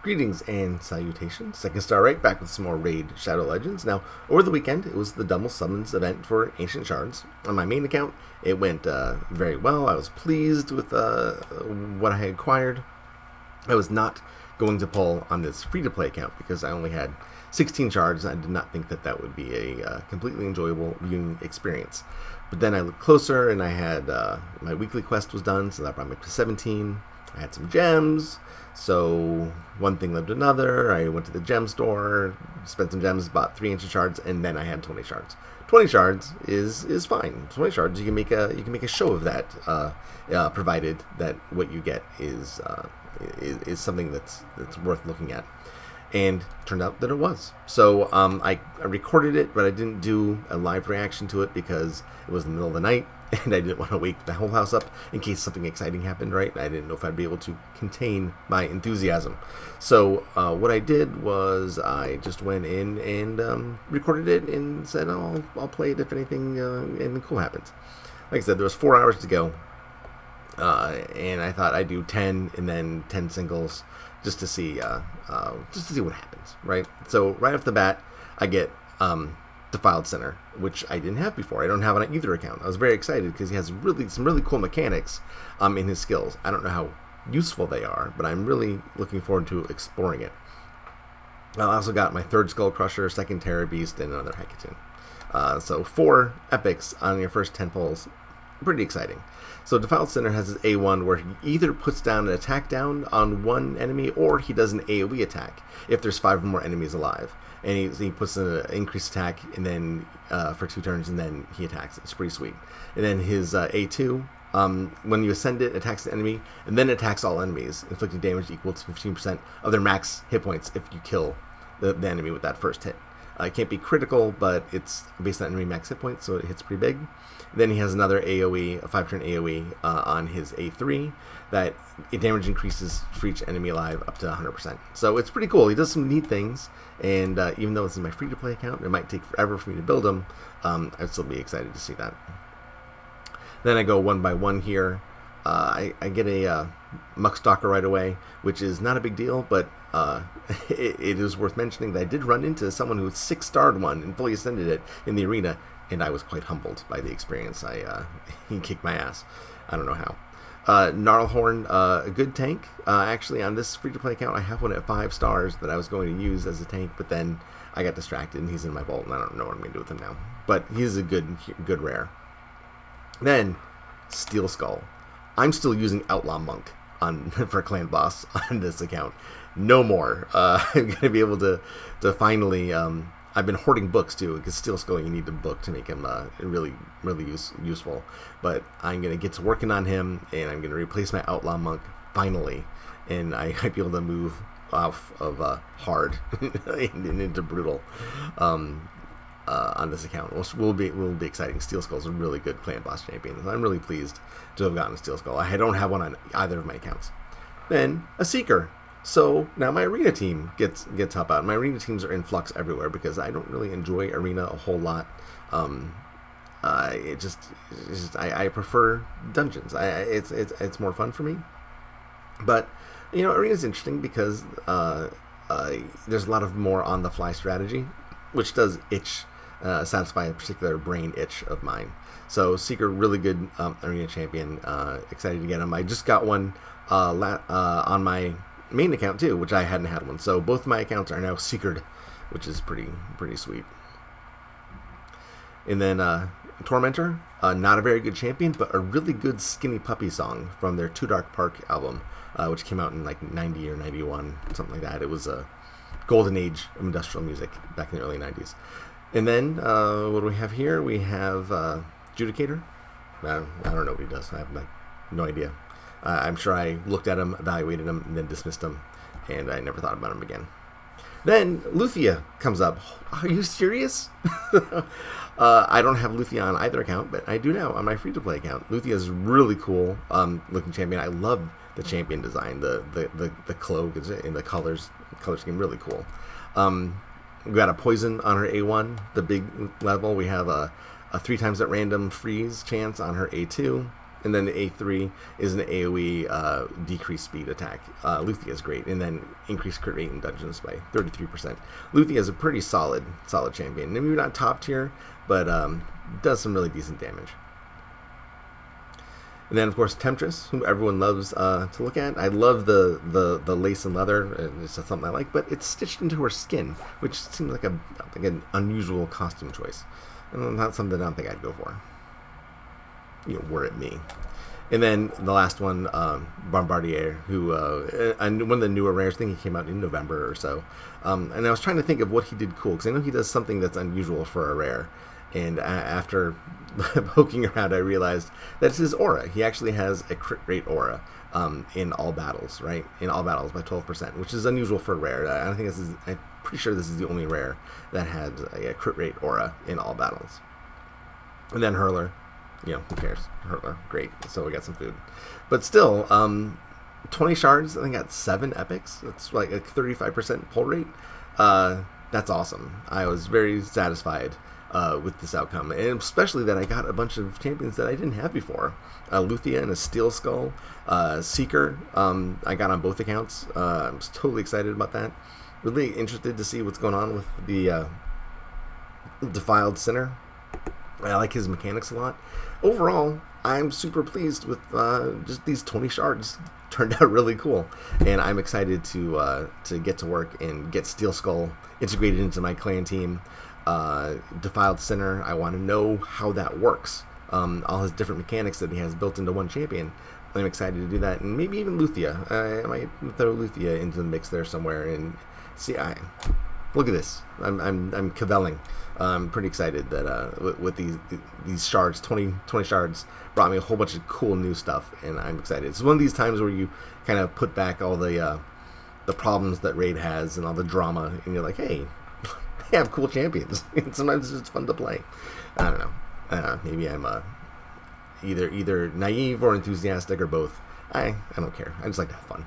Greetings and salutations. Second Star right, back with some more Raid Shadow Legends. Now, over the weekend, it was the Double Summons event for Ancient Shards. On my main account, it went very well. I was pleased with what I had acquired. I was not going to pull on this free-to-play account because I only had 16 shards. I did not think that that would be a completely enjoyable viewing experience. But then I looked closer, and I had my weekly quest was done, so that brought me up to 17. I had some gems, so one thing led to another. I went to the gem store, spent some gems, bought 3 ancient shards, and then I had 20 shards. 20 shards is fine. 20 shards, you can make a show of that, provided that what you get is something that's worth looking at. And it turned out that it was. So I recorded it, but I didn't do a live reaction to it because it was in the middle of the night, and I didn't want to wake the whole house up in case something exciting happened, right? I didn't know if I'd be able to contain my enthusiasm. So what I did was I just went in and recorded it and said, oh, I'll play it if anything anything cool happens. Like I said, there was 4 hours to go, and I thought I'd do 10 and then 10 singles just to see what happens, right? So right off the bat, I get Defiled Sinner, which I didn't have before. I don't have it on either account. I was very excited because he has some really cool mechanics in his skills. I don't know how useful they are, but I'm really looking forward to exploring it. I also got my 3rd Skull Crusher, 2nd Terror Beast, and another Hecaton. So 4 epics on your first 10 pulls. Pretty exciting. So Defiled Sinner has his A1 where he either puts down an attack down on one enemy or he does an AoE attack if there's 5 or more enemies alive. And he puts an increased attack and then for 2 turns and then he attacks. It's pretty sweet. And then his A2, when you ascend it, attacks the enemy and then attacks all enemies, inflicting damage equal to 15% of their max hit points if you kill the enemy with that first hit. It can't be critical, but it's based on enemy max hit points, so it hits pretty big. Then he has another AoE, a 5-turn AoE on his A3 that damage increases for each enemy alive up to 100%. So it's pretty cool. He does some neat things, and even though this is my free-to-play account, it might take forever for me to build them. I'd still be excited to see that. Then I go one by one here. I get a Muckstalker right away, which is not a big deal, but it is worth mentioning that I did run into someone who 6-starred one and fully ascended it in the arena, and I was quite humbled by the experience. He kicked my ass. I don't know how. Gnarlhorn, a good tank. Actually, on this free-to-play account, I have one at 5 stars that I was going to use as a tank, but then I got distracted, and he's in my vault, and I don't know what I'm going to do with him now. But he's a good rare. Then, Steel Skull. I'm still using Outlaw Monk for Clan Boss on this account. No more. I'm going to be able to finally... I've been hoarding books too, because Steel Skull you need a book to make him really useful. But I'm going to get to working on him, and I'm going to replace my Outlaw Monk finally. And I might be able to move off of hard and into brutal on this account. Will be exciting. Steel Skull's a really good Clan Boss champion. I'm really pleased to have gotten a Steel Skull. I don't have one on either of my accounts. Then a Seeker. So now my arena team gets help out. My arena teams are in flux everywhere because I don't really enjoy arena a whole lot. I prefer dungeons. It's more fun for me. But arena is interesting because there's a lot of more on the fly strategy, which does satisfy a particular brain itch of mine. So Seeker, really good arena champion. Excited to get him. I just got one on my main account too, which I hadn't had one. So both my accounts are now Seekered, which is pretty sweet. And then Tormentor, not a very good champion, but a really good Skinny Puppy song from their Too Dark Park album, which came out in like 90 or 91, something like that. It was a golden age of industrial music back in the early 90s. And then what do we have here? We have Judicator. I don't know what he does. I have no idea. I'm sure I looked at him, evaluated him, and then dismissed him, and I never thought about him again. Then Luthia comes up. Are you serious? I don't have Luthia on either account, but I do now on my free-to-play account. Luthia is really cool looking champion. I love the champion design, the cloak and the colors scheme, really cool. We got a poison on her A1, the big level. We have a 3 times at random freeze chance on her A2. And then the A3 is an AoE decreased speed attack. Luthia is great, and then increased crit rate in dungeons by 33%. Luthia is a pretty solid champion. Maybe not top tier, but does some really decent damage. And then, of course, Temptress, who everyone loves to look at. I love the lace and leather. It's something I like, but it's stitched into her skin, which seems like an unusual costume choice. And not something I don't think I'd go for. Were it me. And then the last one, Bombardier, who one of the newer rares. I think he came out in November or so. And I was trying to think of what he did cool, because I know he does something that's unusual for a rare. And after poking around, I realized that's his aura. He actually has a crit rate aura in all battles, right? In all battles by 12%, which is unusual for a rare. I don't think this is. I'm pretty sure this is the only rare that had a crit rate aura in all battles. And then Hurler, who cares? Hurler, great. So we got some food, but still, 20 shards. I think got 7 epics. That's like a 35% pull rate. That's awesome. I was very satisfied with this outcome, and especially that I got a bunch of champions that I didn't have before. Luthia and a Steel Skull, Seeker. I got on both accounts. I was totally excited about that. Really interested to see what's going on with the Defiled Sinner. I like his mechanics a lot. Overall, I'm super pleased with just these 20 shards. Turned out really cool, and I'm excited to get to work and get Steel Skull integrated into my clan team. Defiled Sinner, I want to know how that works. All his different mechanics that he has built into one champion. I'm excited to do that, and maybe even Luthia. I might throw Luthia into the mix there somewhere and see. Look at this. I'm cavelling. I'm pretty excited that with these shards, 20 shards, brought me a whole bunch of cool new stuff, and I'm excited. It's one of these times where you kind of put back all the problems that Raid has and all the drama, and you're like, hey, they have cool champions. And sometimes it's just fun to play. I don't know. Maybe I'm either naive or enthusiastic or both. I don't care. I just like to have fun,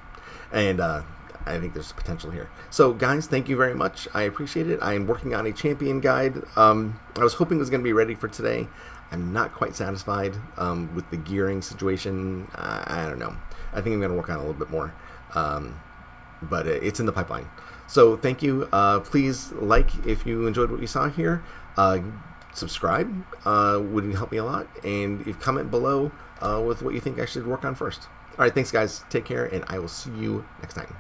and I think there's potential here. So, guys, thank you very much. I appreciate it. I am working on a champion guide. I was hoping it was going to be ready for today. I'm not quite satisfied with the gearing situation. I don't know. I think I'm going to work on it a little bit more. But it's in the pipeline. So thank you. Please like if you enjoyed what you saw here. Subscribe would help me a lot. And if comment below with what you think I should work on first. All right, thanks, guys. Take care, and I will see you next time.